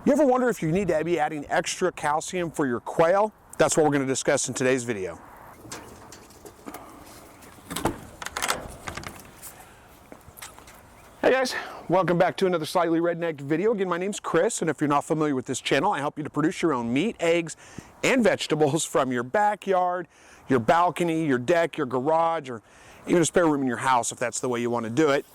You ever wonder if you need to be adding extra calcium for your quail? That's what we're going to discuss in today's video. Hey guys, welcome back to another Slightly Rednecked video. Again, my name's Chris, and if you're not familiar with this channel, I help you to produce your own meat, eggs, and vegetables from your backyard, your balcony, your deck, your garage, or even a spare room in your house if that's the way you want to do it.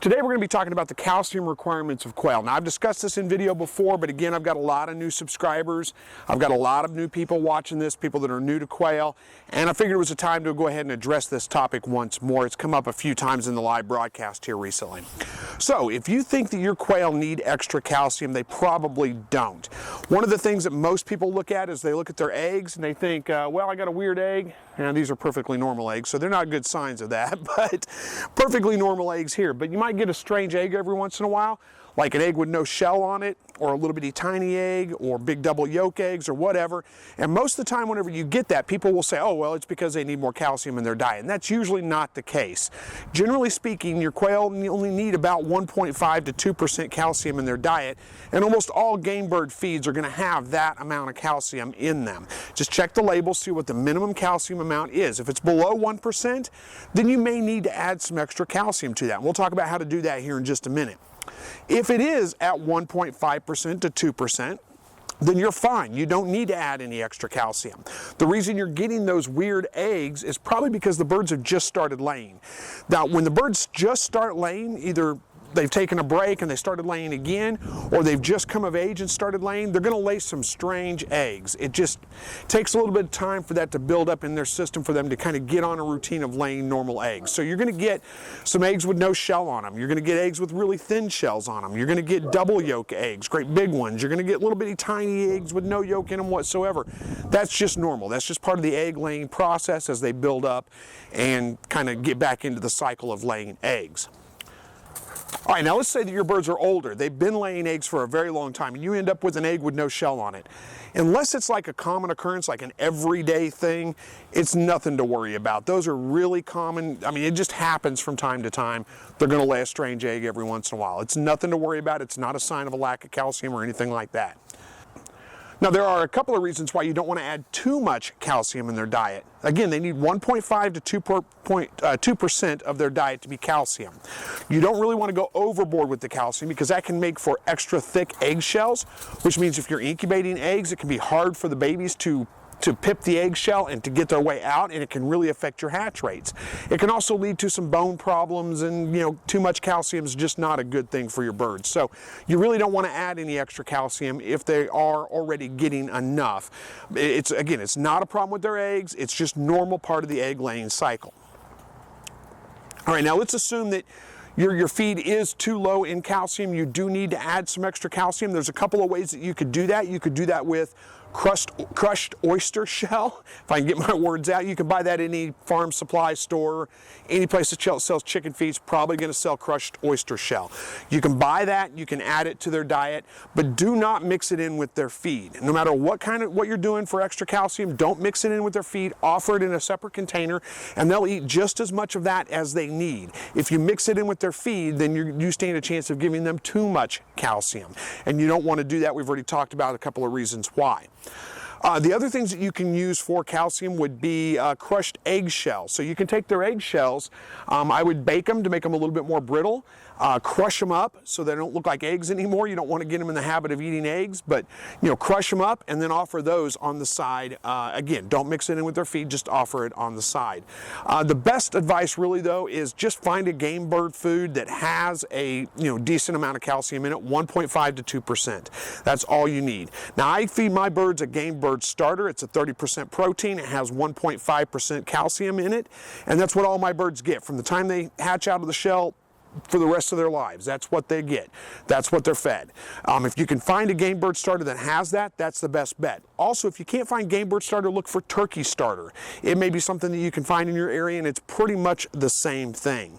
Today we're going to be talking about the calcium requirements of quail. Now I've discussed this in video before, but again I've got a lot of new subscribers. I've got a lot of new people watching this, people that are new to quail, and I figured it was a time to go ahead and address this topic once more. It's come up a few times in the live broadcast here recently. So if you think that your quail need extra calcium, they probably don't. One of the things that most people look at is they look at their eggs and they think, well, I got a weird egg. And these are perfectly normal eggs, so they're not good signs of that, but perfectly normal eggs here. But you might get a strange egg every once in a while, like an egg with no shell on it, or a little bitty tiny egg, or big double yolk eggs, or whatever. And most of the time, whenever you get that, people will say, oh, well, it's because they need more calcium in their diet. And that's usually not the case. Generally speaking, your quail only need about 1.5 to 2% calcium in their diet, and almost all game bird feeds are going to have that amount of calcium in them. Just check the label, see what the minimum calcium amount is. If it's below 1%, then you may need to add some extra calcium to that. And we'll talk about how to do that here in just a minute. If it is at 1.5% to 2%, then you're fine. You don't need to add any extra calcium. The reason you're getting those weird eggs is probably because the birds have just started laying. Now, when the birds just start laying, either they've taken a break and they started laying again, or they've just come of age and started laying, they're going to lay some strange eggs. It just takes a little bit of time for that to build up in their system for them to kind of get on a routine of laying normal eggs. So you're going to get some eggs with no shell on them. You're going to get eggs with really thin shells on them. You're going to get double yolk eggs, great big ones. You're going to get little bitty tiny eggs with no yolk in them whatsoever. That's just normal. That's just part of the egg laying process as they build up and kind of get back into the cycle of laying eggs. All right, now let's say that your birds are older. They've been laying eggs for a very long time, and you end up with an egg with no shell on it. Unless it's like a common occurrence, like an everyday thing, it's nothing to worry about. Those are really common. I mean, it just happens from time to time. They're going to lay a strange egg every once in a while. It's nothing to worry about. It's not a sign of a lack of calcium or anything like that. Now, there are a couple of reasons why you don't want to add too much calcium in their diet. Again, they need 1.5 to 2% of their diet to be calcium. You don't really want to go overboard with the calcium because that can make for extra thick eggshells, which means if you're incubating eggs, it can be hard for the babies to pip the eggshell and to get their way out, and it can really affect your hatch rates. It can also lead to some bone problems, and too much calcium is just not a good thing for your birds. So you really don't want to add any extra calcium if they are already getting enough. It's not a problem with their eggs, it's just normal part of the egg laying cycle. All right, now let's assume that your feed is too low in calcium. You do need to add some extra calcium. There's a couple of ways that you could do that. You could do that with crushed oyster shell, if I can get my words out. You can buy that in any farm supply store, any place that sells chicken feed is probably going to sell crushed oyster shell. You can buy that, you can add it to their diet, but do not mix it in with their feed. No matter what you're doing for extra calcium, don't mix it in with their feed. Offer it in a separate container, and they'll eat just as much of that as they need. If you mix it in with their feed, then you stand a chance of giving them too much calcium, and you don't want to do that. We've already talked about a couple of reasons why. The other things that you can use for calcium would be crushed eggshells. So you can take their eggshells, I would bake them to make them a little bit more brittle, crush them up so they don't look like eggs anymore. You don't want to get them in the habit of eating eggs, but crush them up and then offer those on the side. Again, don't mix it in with their feed, just offer it on the side. The best advice really though is just find a game bird food that has a decent amount of calcium in it, 1.5 to 2%. That's all you need. Now I feed my birds a game bird starter. It's a 30% protein. It has 1.5% calcium in it, and that's what all my birds get from the time they hatch out of the shell for the rest of their lives. That's what they get. That's what they're fed. If you can find a game bird starter that has that, that's the best bet. Also, if you can't find game bird starter, look for turkey starter. It may be something that you can find in your area, and it's pretty much the same thing.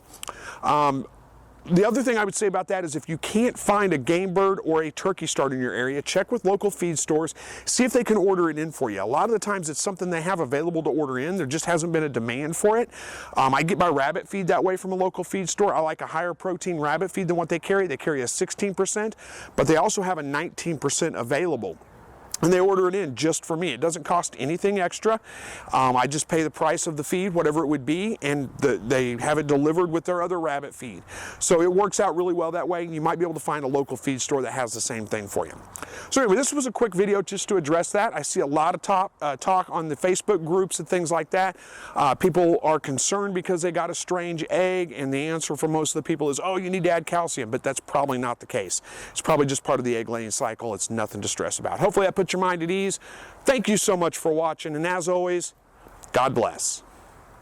The other thing I would say about that is if you can't find a game bird or a turkey starter in your area, check with local feed stores, see if they can order it in for you. A lot of the times it's something they have available to order in. There just hasn't been a demand for it. I get my rabbit feed that way from a local feed store. I like a higher protein rabbit feed than what they carry. They carry a 16%, but they also have a 19% available. And they order it in just for me. It doesn't cost anything extra. I just pay the price of the feed, whatever it would be, and they have it delivered with their other rabbit feed. So it works out really well that way. You might be able to find a local feed store that has the same thing for you. So anyway, this was a quick video just to address that. I see a lot of talk on the Facebook groups and things like that. People are concerned because they got a strange egg, and the answer for most of the people is, oh, you need to add calcium, but that's probably not the case. It's probably just part of the egg laying cycle. It's nothing to stress about. Hopefully that puts your mind at ease. Thank you so much for watching, and as always, God bless.